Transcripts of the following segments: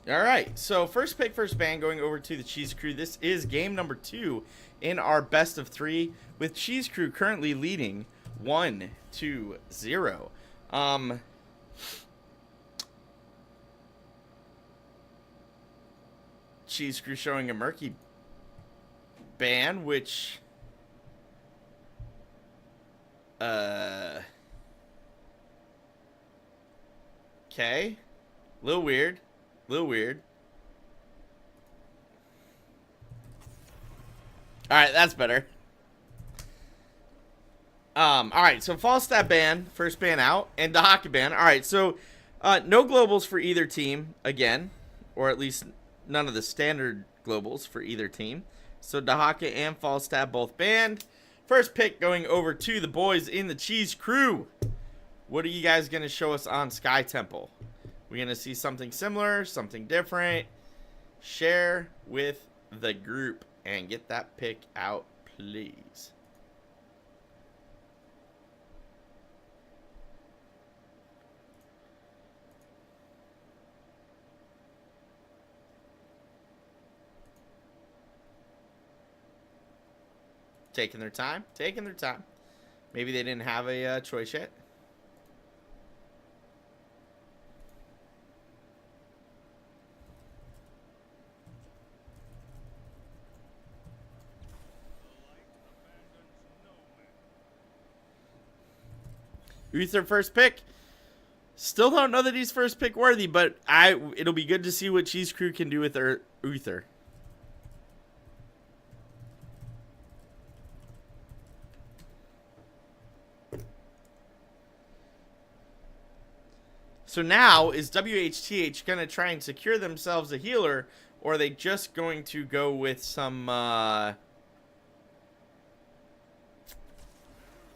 All right, so first pick, first ban going over to the Cheese Crew. This is game number 2 in our best of 3 with Cheese Crew currently leading 1-0. Cheese Crew showing a murky ban, which okay, little weird. All right, that's better. All right, so false stat ban, first ban out, and the hockey ban. All right, so no globals for either team again, or at least none of the standard globals for either team. So Dahaka and false stat both banned. First pick going over to the boys in the Cheese Crew. What are you guys going to show us on Sky Temple? We're going to see something similar, something different. Share with the group and get that pick out, please. Taking their time. Maybe they didn't have a choice yet. Uther first pick. Still don't know that he's first pick worthy, but it'll be good to see what Cheese Crew can do with their Uther. So now, is W.H.T.H going to try and secure themselves a healer, or are they just going to go with some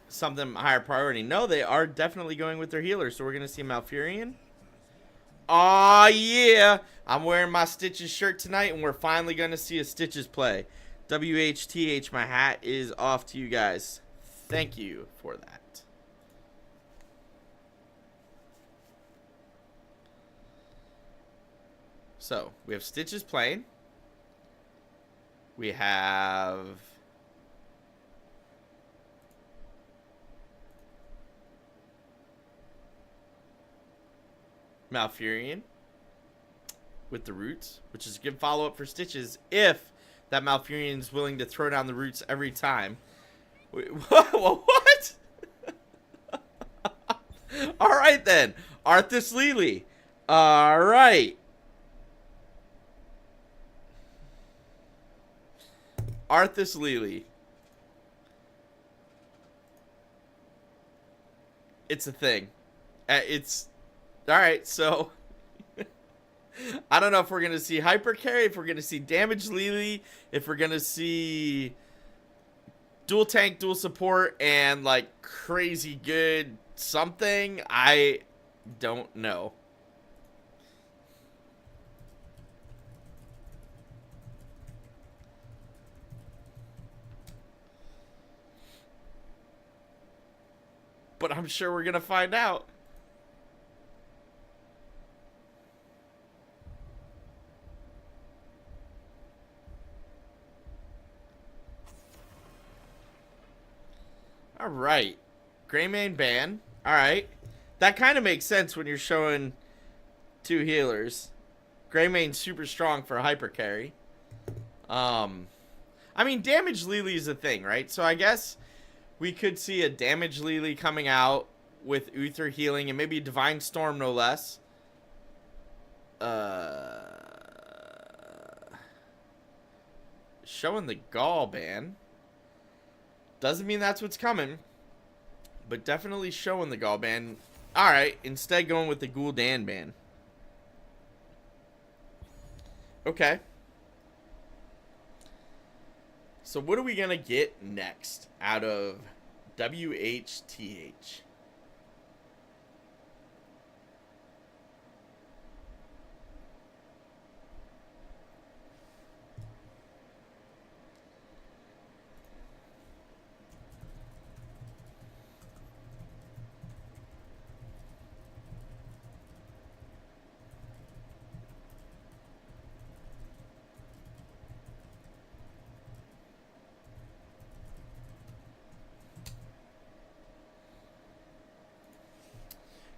something higher priority? No, they are definitely going with their healer, so we're going to see Malfurion. Aw, yeah. I'm wearing my Stitches shirt tonight, and we're finally going to see a Stitches play. W.H.T.H, my hat is off to you guys. Thank you for that. So, we have Stitches playing. We have Malfurion with the roots, which is a good follow-up for Stitches if that Malfurion is willing to throw down the roots every time. Wait, what? All right, then. Arthas Lely. All right. Arthas Lely. It's a thing. It's all right. So I don't know if we're gonna see hyper carry, if we're gonna see damage Lely, if we're gonna see dual tank, dual support, and like crazy good something. I don't know. But I'm sure we're going to find out. All right. Greymane ban. All right. That kind of makes sense when you're showing 2 healers. Greymane's super strong for hyper carry. I mean, damage Lely is a thing, right? So I guess we could see a damage Lely coming out with Uther healing and maybe Divine Storm, no less. Showing the Gall ban. Doesn't mean that's what's coming, but definitely showing the Gall ban. Alright, instead going with the Gul'dan ban. Okay. So what are we going to get next out of W.H.T.H?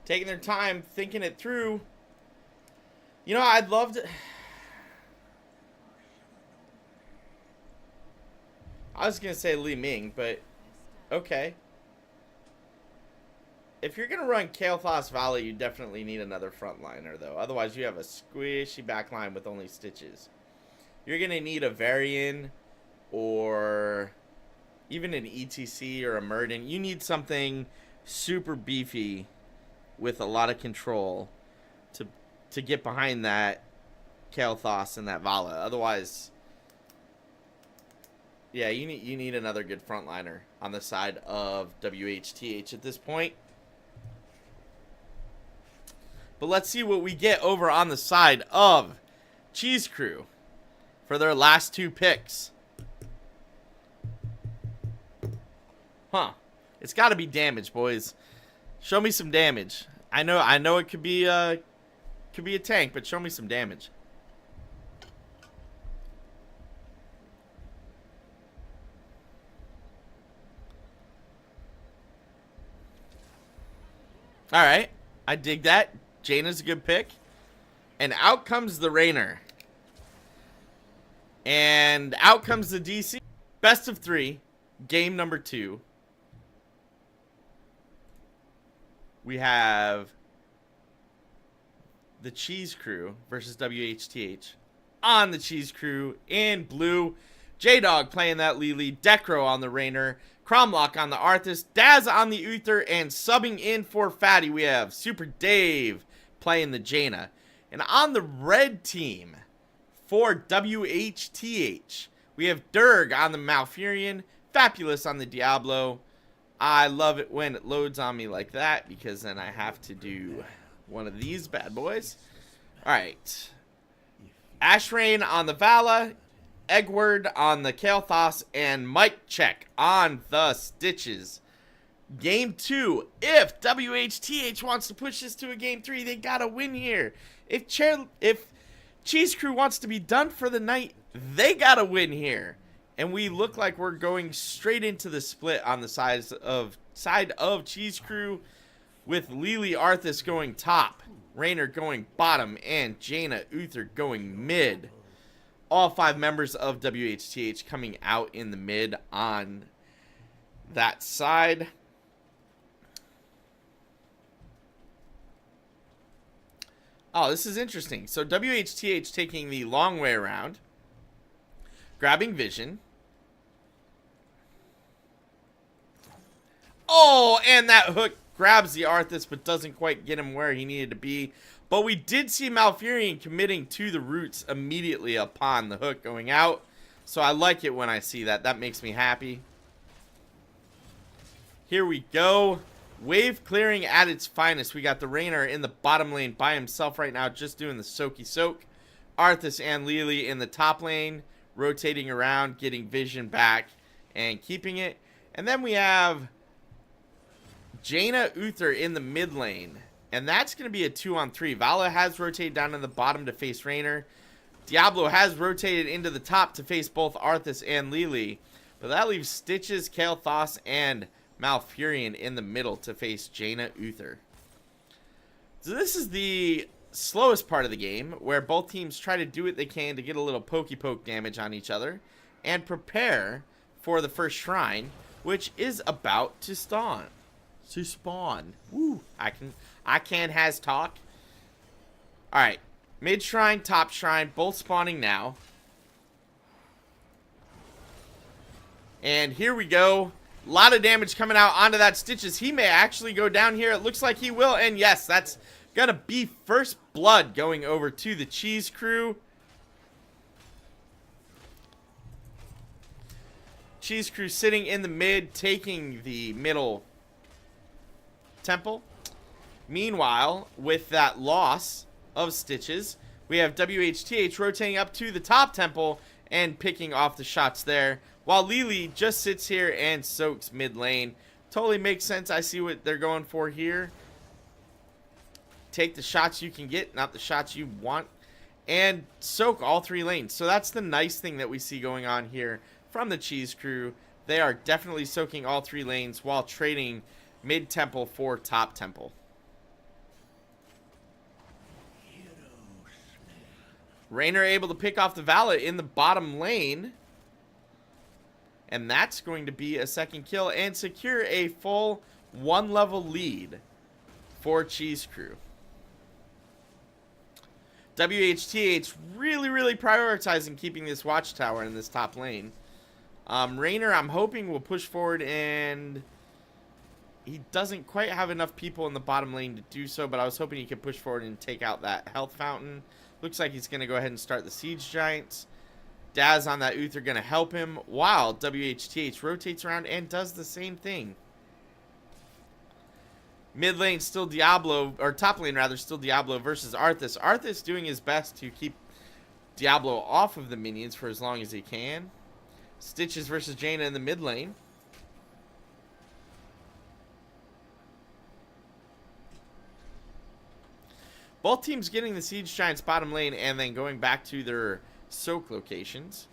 taking their time, thinking it through. You know, I'd love to... I was going to say Li Ming, but okay. If you're going to run Kael'Thas Valley, you definitely need another frontliner, though. Otherwise, you have a squishy backline with only Stitches. You're going to need a Varian or even an ETC or a Murden. You need something super beefy with a lot of control to get behind that Kael'Thas and that Vala. Otherwise, yeah, you need another good frontliner on the side of W.H.T.H at this point. But let's see what we get over on the side of Cheese Crew for their last two picks. Huh. It's got to be damage, boys. Show me some damage. I know it could be a tank, but show me some damage. All right. I dig that. Jaina's a good pick. And out comes the Rainer. And out comes the DC. Best of 3. Game number 2. We have the Cheese Crew versus W.H.T.H. On the Cheese Crew in blue. J-Dog playing that Lily. Decro on the Rainer. Cromlock on the Arthas. Daz on the Uther. And subbing in for Fatty, we have Super Dave playing the Jaina. And on the red team for W.H.T.H, we have Durg on the Malfurion. Fabulous on the Diablo. I love it when it loads on me like that, because then I have to do one of these bad boys. Alright. Ashrain on the Vala. Eggward on the Kael'Thas. And Mike Check on the Stitches. Game 2. If W.H.T.H wants to push this to a Game 3, they gotta win here. If Cheese Crew wants to be done for the night, they gotta win here. And we look like we're going straight into the split on the side of Cheese Crew, with Lily Arthas going top, Rainer going bottom, and Jaina Uther going mid. All 5 members of W.H.T.H coming out in the mid on that side. Oh, this is interesting. So W.H.T.H taking the long way around, grabbing Vision. Oh, and that hook grabs the Arthas, but doesn't quite get him where he needed to be. But we did see Malfurion committing to the roots immediately upon the hook going out. So I like it when I see that. That makes me happy. Here we go. Wave clearing at its finest. We got the Rainer in the bottom lane by himself right now, just doing the soaky soak. Arthas and Lily in the top lane, rotating around, getting Vision back, and keeping it. And then we have Jaina Uther in the mid lane. And that's going to be a 2-on-3. Vala has rotated down in the bottom to face Rainer. Diablo has rotated into the top to face both Arthas and Lily. But that leaves Stitches, Kael'Thas, and Malfurion in the middle to face Jaina Uther. So this is the slowest part of the game, where both teams try to do what they can to get a little pokey poke damage on each other and prepare for the first shrine, which is about to spawn. Woo! I can has talk. Alright. Mid shrine, top shrine, both spawning now. And here we go. A lot of damage coming out onto that Stitches. He may actually go down here. It looks like he will. And yes, that's gonna be first blood going over to the Cheese Crew. Cheese Crew sitting in the mid, taking the middle temple. Meanwhile, with that loss of Stitches, we have W.H.T.H rotating up to the top temple and picking off the shots there, while Lily just sits here and soaks mid lane. Totally makes sense. I see what they're going for here. Take the shots you can get, not the shots you want, and soak all 3 lanes. So that's the nice thing that we see going on here from the Cheese Crew. They are definitely soaking all 3 lanes while trading mid temple for top temple. Raynor able to pick off the Vala in the bottom lane. And that's going to be a second kill and secure a full 1-level lead for Cheese Crew. W.H.T.H really prioritizing keeping this watchtower in this top lane. Raynor, I'm hoping, will push forward, and he doesn't quite have enough people in the bottom lane to do so, but I was hoping he could push forward and take out that health fountain. Looks like he's going to go ahead and start the Siege Giants. Daz on that Uther going to help him, while W.H.T.H rotates around and does the same thing. Mid lane still Diablo, or top lane rather, still Diablo versus Arthas. Arthas doing his best to keep Diablo off of the minions for as long as he can. Stitches versus Jaina in the mid lane. Both teams getting the Siege Giants bottom lane and then going back to their soak locations.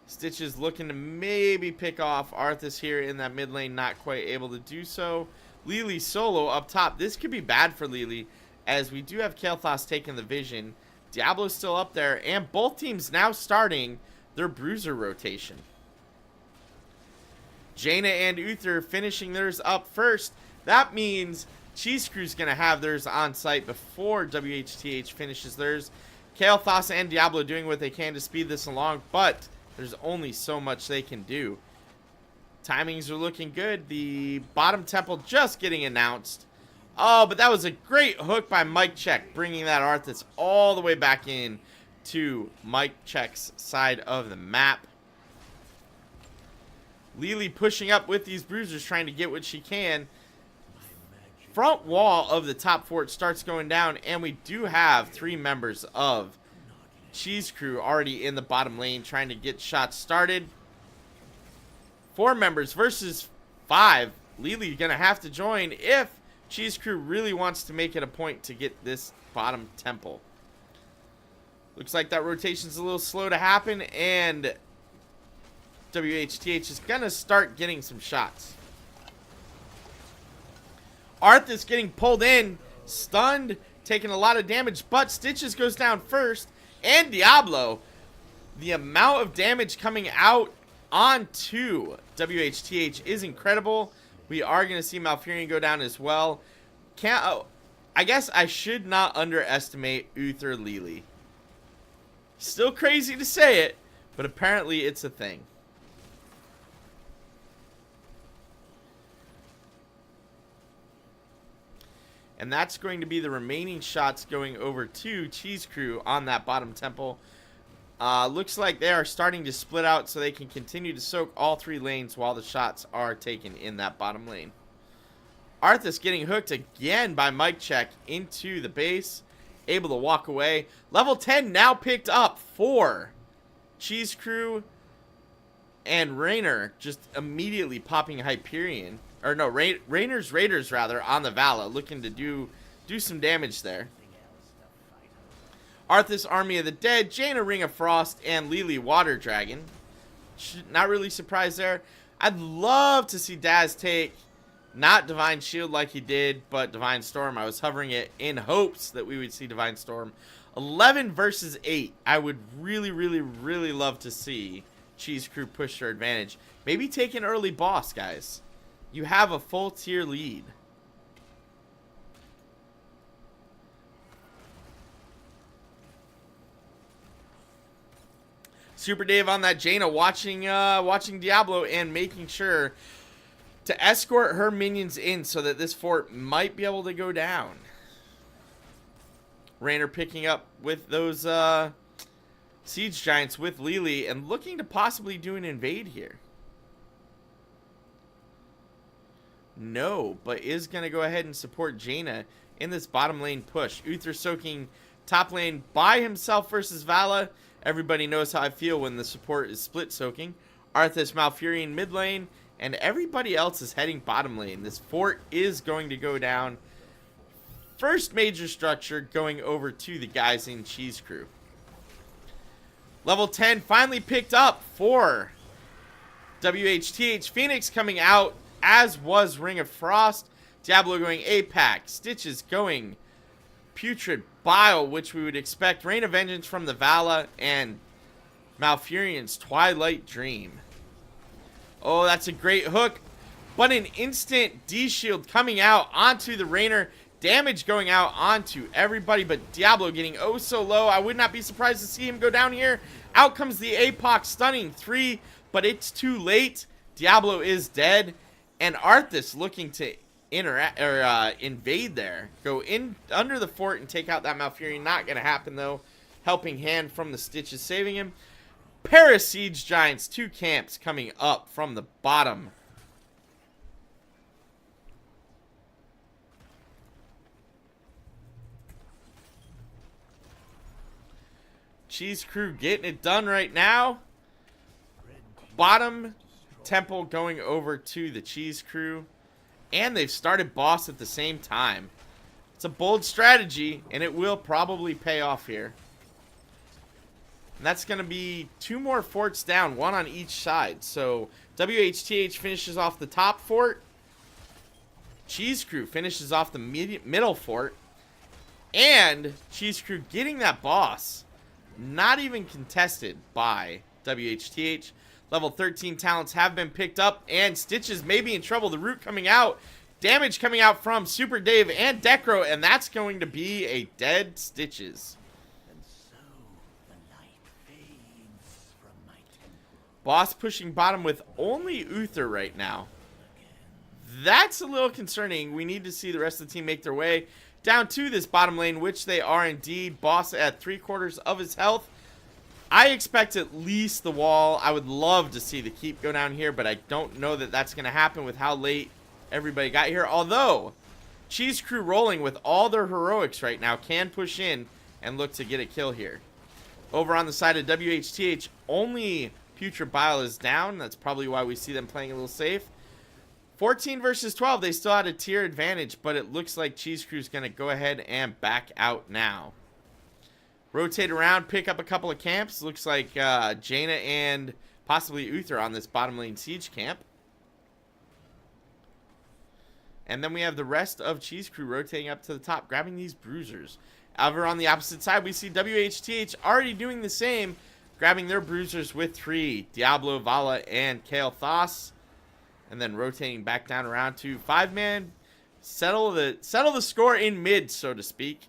Stitches looking to maybe pick off Arthas here in that mid lane, not quite able to do so. Lili solo up top. This could be bad for Lili, as we do have Kael'thas taking the vision. Diablo's still up there, and both teams now starting their bruiser rotation. Jaina and Uther finishing theirs up first. That means Cheese Crew's going to have theirs on site before W.H.T.H finishes theirs. Kael'thas and Diablo doing what they can to speed this along, but there's only so much they can do. Timings are looking good. The bottom temple just getting announced. Oh, but that was a great hook by Mike Check, bringing that Arthas all the way back in to Mike Check's side of the map. Lili pushing up with these bruisers, trying to get what she can. Front wall of the top fort starts going down, and we do have 3 members of Cheese Crew already in the bottom lane trying to get shots started. 4 members versus 5. Lili gonna have to join if Cheese Crew really wants to make it a point to get this bottom temple. Looks like that rotation's a little slow to happen, and W.H.T.H is gonna start getting some shots. Arthas getting pulled in, stunned, taking a lot of damage, but Stitches goes down first. And Diablo, the amount of damage coming out onto W.H.T.H is incredible. We are going to see Malfurion go down as well. I guess I should not underestimate Uther Lili. Still crazy to say it, but apparently it's a thing. And that's going to be the remaining shots going over to Cheese Crew on that bottom temple. Looks like they are starting to split out so they can continue to soak all 3 lanes while the shots are taken in that bottom lane. Arthas getting hooked again by Mike Check into the base. Able to walk away. Level 10 now picked up for Cheese Crew. And Raynor just immediately popping Hyperion. Or no, Raynor's Raiders rather on the Vala, looking to do some damage there. Arthas Army of the Dead, Jaina Ring of Frost, and Lili Water Dragon. Not really surprised there. I'd love to see Daz take not Divine Shield like he did, but Divine Storm. I was hovering it in hopes that we would see Divine Storm. 11 versus 8. I would really love to see Cheese Crew push their advantage. Maybe take an early boss, guys. You have a full tier lead. Super Dave on that Jaina watching Diablo and making sure to escort her minions in so that this fort might be able to go down. Raynor picking up with those Siege Giants with Lili and looking to possibly do an invade here. No, but is going to go ahead and support Jaina in this bottom lane push. Uther soaking top lane by himself versus Vala. Everybody knows how I feel when the support is split soaking. Arthas Malfurion mid lane, and everybody else is heading bottom lane. This fort is going to go down. First major structure going over to the guys in Cheese Crew. Level 10 finally picked up for W.H.T.H. Phoenix coming out, as was Ring of Frost, Diablo going Apex. Stitches going Putrid Bile, which we would expect. Rain of Vengeance from the Vala. And Malfurion's Twilight Dream. Oh, that's a great hook. But an instant D-shield coming out onto the Rainer. Damage going out onto everybody, but Diablo getting oh so low. I would not be surprised to see him go down here. Out comes the APOC stunning 3, but it's too late. Diablo is dead, and Arthas looking to invade there. Go in under the fort and take out that Malfurion. Not going to happen, though. Helping hand from the Stitches, saving him. Paris Siege Giants, 2 camps coming up from the bottom. Cheese Crew getting it done right now. Bottom temple going over to the Cheese Crew. And they've started boss at the same time. It's a bold strategy, and it will probably pay off here. And that's going to be 2 more forts down, 1 on each side. So W.H.T.H finishes off the top fort. Cheese Crew finishes off the middle fort. And Cheese Crew getting that boss. Not even contested by W.H.T.H. Level 13 talents have been picked up, and Stitches may be in trouble. The root coming out. Damage coming out from Super Dave and Decro, and that's going to be a dead Stitches. And so the light fades from my temple. Boss pushing bottom with only Uther right now. That's a little concerning. We need to see the rest of the team make their way down to this bottom lane, which they are indeed. Boss at 3/4 of his health. I expect at least the wall. I would love to see the keep go down here, but I don't know that that's going to happen with how late everybody got here. Although, Cheese Crew rolling with all their heroics right now can push in and look to get a kill here. Over on the side of W.H.T.H, only Putrid Bile is down. That's probably why we see them playing a little safe. 14 versus 12, they still had a tier advantage, but it looks like Cheese Crew's going to go ahead and back out now. Rotate around, pick up a couple of camps. Looks like Jaina and possibly Uther on this bottom lane siege camp. And then we have the rest of Cheese Crew rotating up to the top, grabbing these bruisers. Over on the opposite side, we see W.H.T.H already doing the same, grabbing their bruisers with 3. Diablo, Vala, and Kale Thos. And then rotating back down around to 5-man. Settle the score in mid, so to speak.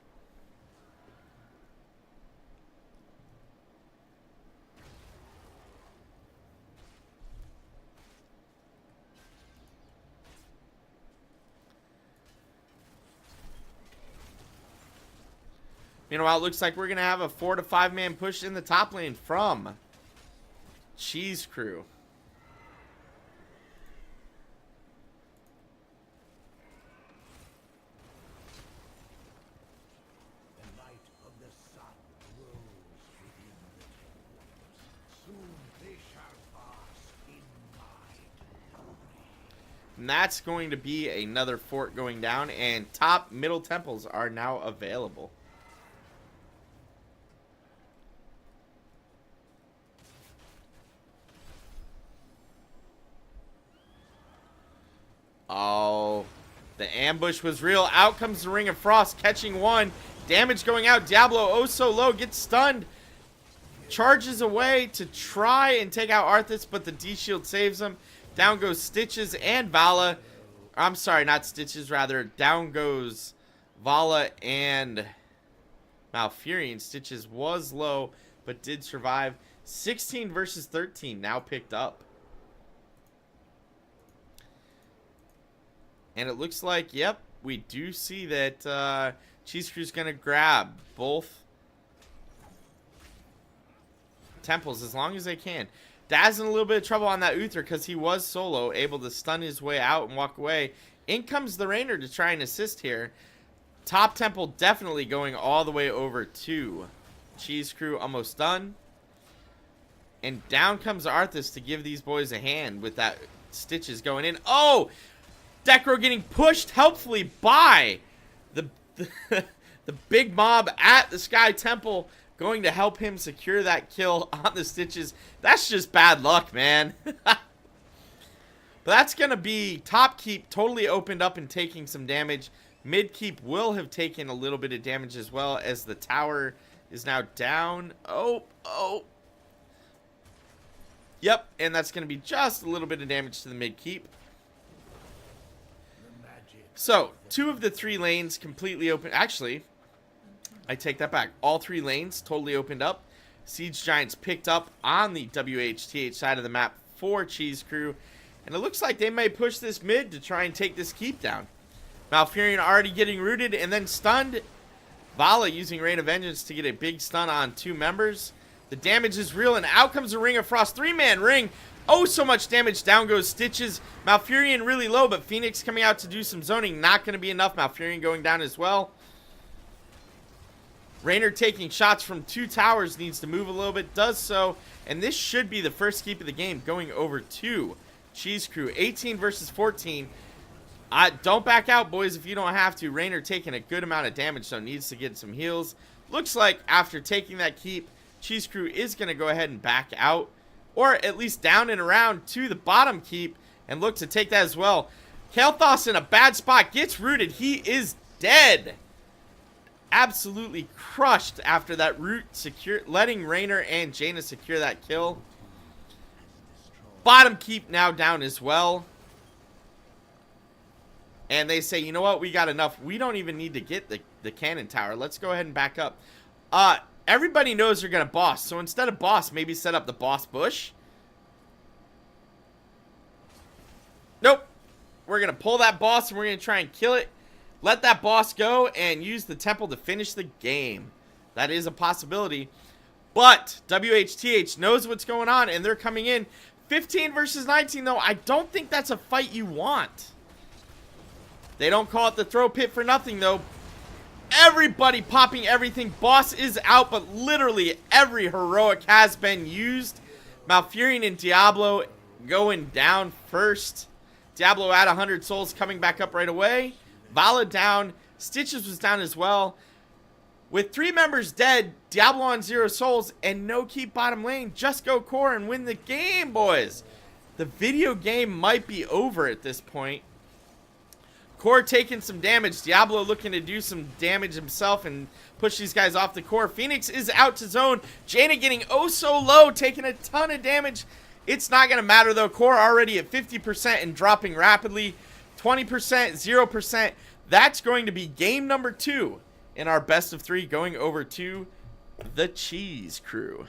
Meanwhile, it looks like we're going to have a 4 to 5-man push in the top lane from Cheese Crew. The light of the sun grows within the temples. Soon they shall bask in my glory. And that's going to be another fort going down, and top middle temples are now available. Oh, the ambush was real. Out comes the Ring of Frost, catching 1. Damage going out. Diablo, oh so low, gets stunned. Charges away to try and take out Arthas, but the D-shield saves him. Down goes Stitches and Vala. I'm sorry, not Stitches, rather. Down goes Vala and Malfurion. Stitches was low, but did survive. 16 versus 13, now picked up. And it looks like, yep, we do see that Cheese Crew's going to grab both temples as long as they can. Daz in a little bit of trouble on that Uther because he was solo, able to stun his way out and walk away. In comes the Rainer to try and assist here. Top temple definitely going all the way over to Cheese Crew, almost done. And down comes Arthas to give these boys a hand with that Stitches going in. Oh! Decro getting pushed helpfully by the big mob at the Sky Temple, going to help him secure that kill on the Stitches. That's just bad luck, man. But But that's going to be top keep totally opened up and taking some damage. Mid keep will have taken a little bit of damage as well, as the tower is now down. Oh. Yep, and that's going to be just a little bit of damage to the mid keep. So, 2 of the 3 lanes completely open. Actually, I take that back. All 3 lanes totally opened up. Siege Giants picked up on the W.H.T.H side of the map for Cheese Crew. And it looks like they may push this mid to try and take this keep down. Malfurion already getting rooted and then stunned. Vala using Rain of Vengeance to get a big stun on 2 members. The damage is real, and out comes the Ring of Frost. 3-man ring. Oh, so much damage. Down goes Stitches. Malfurion really low, but Phoenix coming out to do some zoning. Not going to be enough. Malfurion going down as well. Raynor taking shots from 2 towers. Needs to move a little bit. Does so. And this should be the first keep of the game, going over to Cheese Crew. 18 versus 14. Don't back out, boys, if you don't have to. Raynor taking a good amount of damage, so needs to get some heals. Looks like after taking that keep, Cheese Crew is going to go ahead and back out, or at least down and around to the bottom keep, and look to take that as well. Kael'thas in a bad spot, gets rooted. He is dead. Absolutely crushed after that root, letting Raynor and Jaina secure that kill. Bottom keep now down as well. And they say, you know what, we got enough. We don't even need to get the cannon tower. Let's go ahead and back up. Everybody knows they're going to boss. So instead of boss, maybe set up the boss bush. Nope. We're going to pull that boss and we're going to try and kill it. Let that boss go and use the temple to finish the game. That is a possibility. But W.H.T.H knows what's going on and they're coming in. 15 versus 19, though. I don't think that's a fight you want. They don't call it the throw pit for nothing, though. Everybody popping everything. Boss is out, but literally every heroic has been used. Malfurion and Diablo going down first. Diablo at 100 souls, coming back up right away. Vala down. Stitches was down as well. With 3 members dead, Diablo on 0 souls, and no keep bottom lane. Just go core and win the game, boys. The video game might be over at this point. Core taking some damage. Diablo looking to do some damage himself and push these guys off the core. Phoenix is out to zone. Jaina getting oh so low, taking a ton of damage. It's not going to matter, though. Core already at 50% and dropping rapidly. 20%, 0%. That's going to be game number 2 in our best of 3, going over to the Cheese Crew.